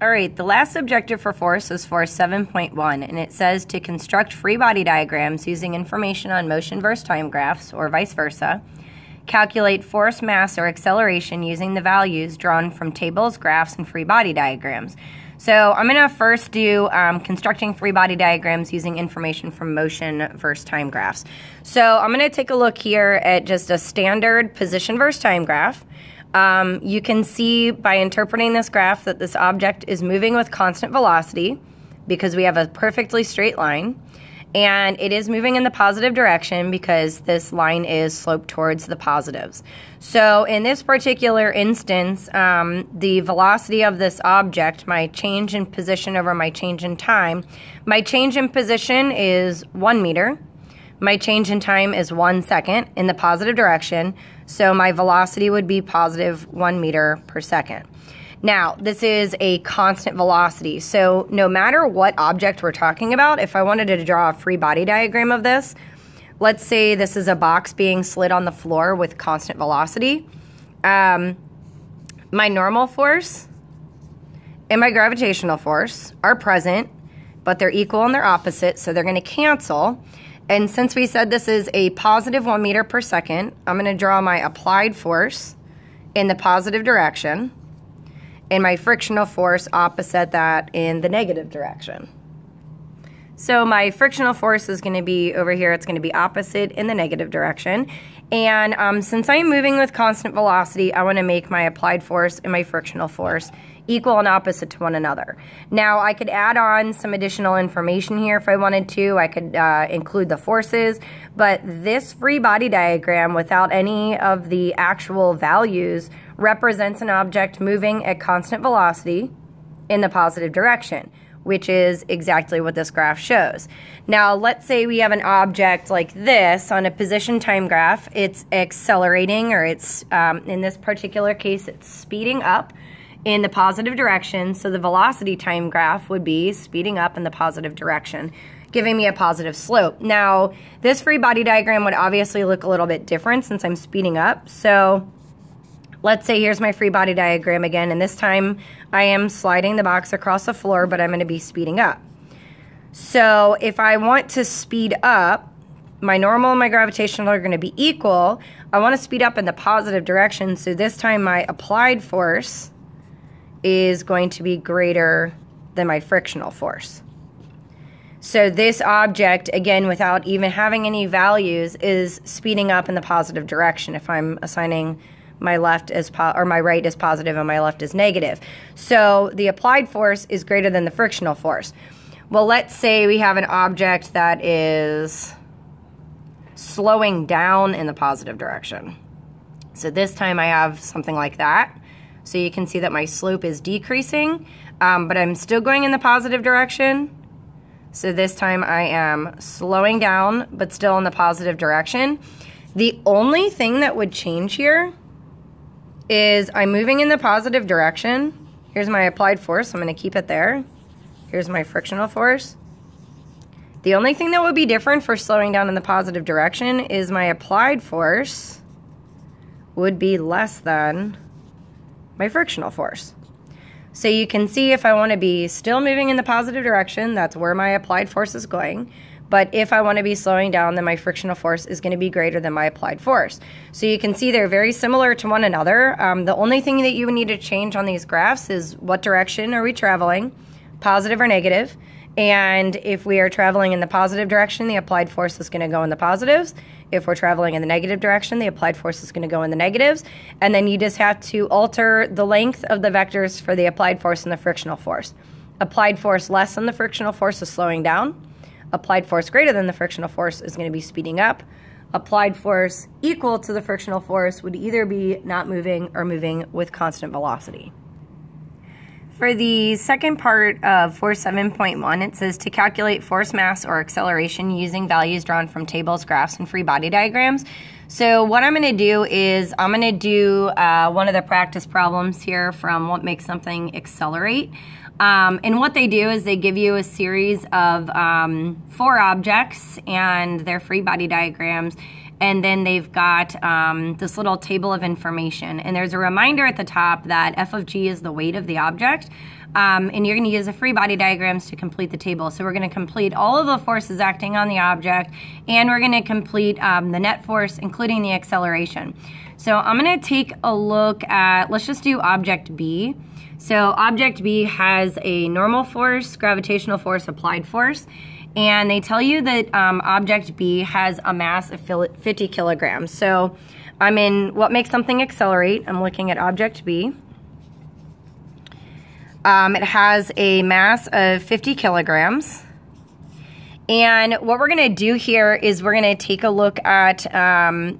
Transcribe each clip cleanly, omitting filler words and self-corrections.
All right, the last objective for force is force 7.1, and it says to construct free body diagrams using information on motion versus time graphs, or vice versa. Calculate force, mass, or acceleration using the values drawn from tables, graphs, and free body diagrams. So I'm going to first do constructing free body diagrams using information from motion versus time graphs. So I'm going to take a look here at just a standard position versus time graph. You can see by interpreting this graph that this object is moving with constant velocity because we have a perfectly straight line, and it is moving in the positive direction because this line is sloped towards the positives. So in this particular instance, the velocity of this object, my change in position over my change in time, my change in position is 1 meter. My change in time is 1 second in the positive direction, so my velocity would be positive 1 meter per second. Now, this is a constant velocity, so no matter what object we're talking about, if I wanted to draw a free body diagram of this, let's say this is a box being slid on the floor with constant velocity, my normal force and my gravitational force are present, but they're equal and they're opposite, so they're going to cancel. And since we said this is a positive 1 meter per second, I'm going to draw my applied force in the positive direction and my frictional force opposite that in the negative direction. So my frictional force is going to be over here, it's going to be opposite in the negative direction. And since I'm moving with constant velocity, I want to make my applied force and my frictional force equal and opposite to one another. Now, I could add on some additional information here if I wanted to. I could include the forces, but this free body diagram without any of the actual values represents an object moving at constant velocity in the positive direction, which is exactly what this graph shows. Now, let's say we have an object like this on a position time graph. It's accelerating, or it's, in this particular case, it's speeding up in the positive direction, so the velocity time graph would be speeding up in the positive direction, giving me a positive slope. Now, this free body diagram would obviously look a little bit different since I'm speeding up. So let's say here's my free body diagram again, and this time I am sliding the box across the floor, but I'm going to be speeding up. So if I want to speed up, my normal and my gravitational are going to be equal. I want to speed up in the positive direction, so this time my applied force is going to be greater than my frictional force. So this object, again, without even having any values, is speeding up in the positive direction if I'm assigning my left as my right is positive and my left is negative. So the applied force is greater than the frictional force. Well, let's say we have an object that is slowing down in the positive direction. So this time I have something like that. So you can see that my slope is decreasing, but I'm still going in the positive direction. So this time I am slowing down, but still in the positive direction. The only thing that would change here is I'm moving in the positive direction. Here's my applied force. I'm going to keep it there. Here's my frictional force. The only thing that would be different for slowing down in the positive direction is my applied force would be less than my frictional force. So you can see if I want to be still moving in the positive direction, that's where my applied force is going. But if I want to be slowing down, then my frictional force is going to be greater than my applied force. So you can see they're very similar to one another. The only thing that you would need to change on these graphs is what direction are we traveling, positive or negative. And if we are traveling in the positive direction, the applied force is going to go in the positives. If we're traveling in the negative direction, the applied force is going to go in the negatives. And then you just have to alter the length of the vectors for the applied force and the frictional force. Applied force less than the frictional force is slowing down. Applied force greater than the frictional force is going to be speeding up. Applied force equal to the frictional force would either be not moving or moving with constant velocity. For the second part of force 7.1, it says to calculate force, mass, or acceleration using values drawn from tables, graphs, and free body diagrams. So what I'm going to do is I'm going to do one of the practice problems here from What Makes Something Accelerate. And what they do is they give you a series of 4 objects and their free body diagrams. and then they've got this little table of information. And there's a reminder at the top that F of G is the weight of the object. And you're going to use the free body diagrams to complete the table. So we're going to complete all of the forces acting on the object, and we're going to complete the net force, including the acceleration. So I'm going to take a look at, let's just do object B. So object B has a normal force, gravitational force, applied force, and they tell you that object B has a mass of 50 kilograms. So I'm in what makes something accelerate. I'm looking at object B. It has a mass of 50 kilograms. And what we're going to do here is we're going to take a look at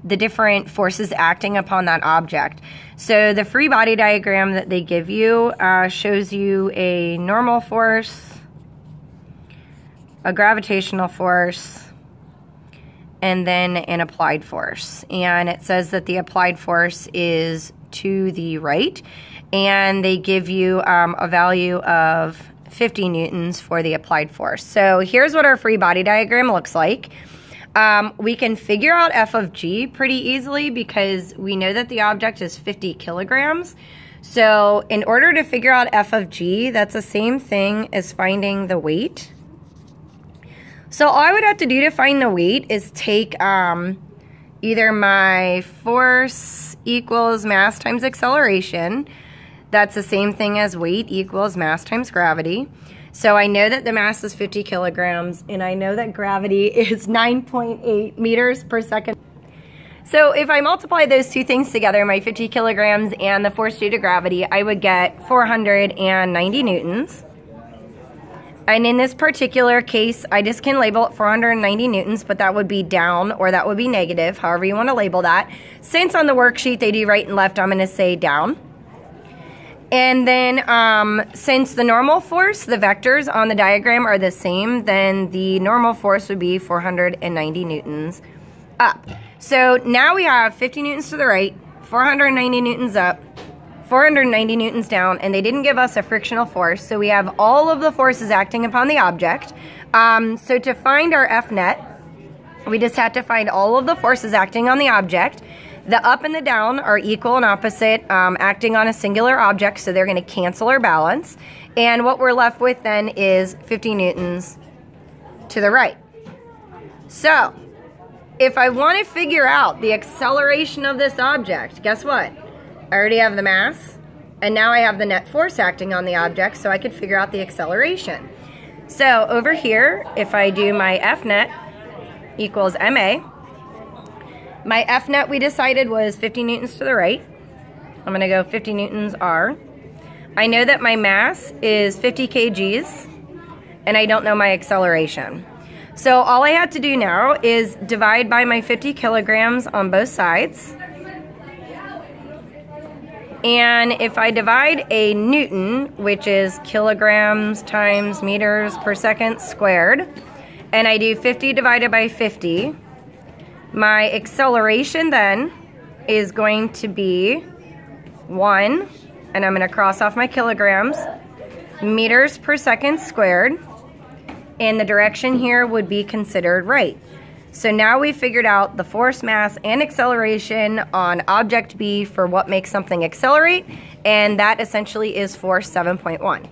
the different forces acting upon that object. So the free body diagram that they give you shows you a normal force, a gravitational force, and then an applied force. And it says that the applied force is to the right, and they give you a value of 50 newtons for the applied force. So here's what our free body diagram looks like. We can figure out F of G pretty easily because we know that the object is 50 kilograms. So in order to figure out F of G, that's the same thing as finding the weight. So all I would have to do to find the weight is take either my force equals mass times acceleration. That's the same thing as weight equals mass times gravity. So I know that the mass is 50 kilograms, and I know that gravity is 9.8 meters per second. So if I multiply those two things together, my 50 kilograms and the force due to gravity, I would get 490 newtons. And in this particular case, I just can label it 490 newtons, but that would be down or that would be negative, however you want to label that. Since on the worksheet they do right and left, I'm going to say down. And then since the normal force, the vectors on the diagram are the same, then the normal force would be 490 newtons up. So now we have 50 newtons to the right, 490 newtons up, 490 newtons down, and they didn't give us a frictional force, so we have all of the forces acting upon the object. So to find our F net, we just have to find all of the forces acting on the object. The up and the down are equal and opposite, acting on a singular object, so they're going to cancel or balance. And what we're left with then is 50 newtons to the right. So if I want to figure out the acceleration of this object, guess what? I already have the mass, and now I have the net force acting on the object, so I could figure out the acceleration. So over here, if I do my F net equals ma, my F net we decided was 50 newtons to the right. I'm going to go 50 newtons R. I know that my mass is 50 kgs, and I don't know my acceleration. So all I have to do now is divide by my 50 kilograms on both sides. And if I divide a newton, which is kilograms times meters per second squared, and I do 50 divided by 50, my acceleration then is going to be 1, and I'm going to cross off my kilograms, meters per second squared, and the direction here would be considered right. So now we've figured out the force, mass, and acceleration on object B for what makes something accelerate, and that essentially is force 7.1.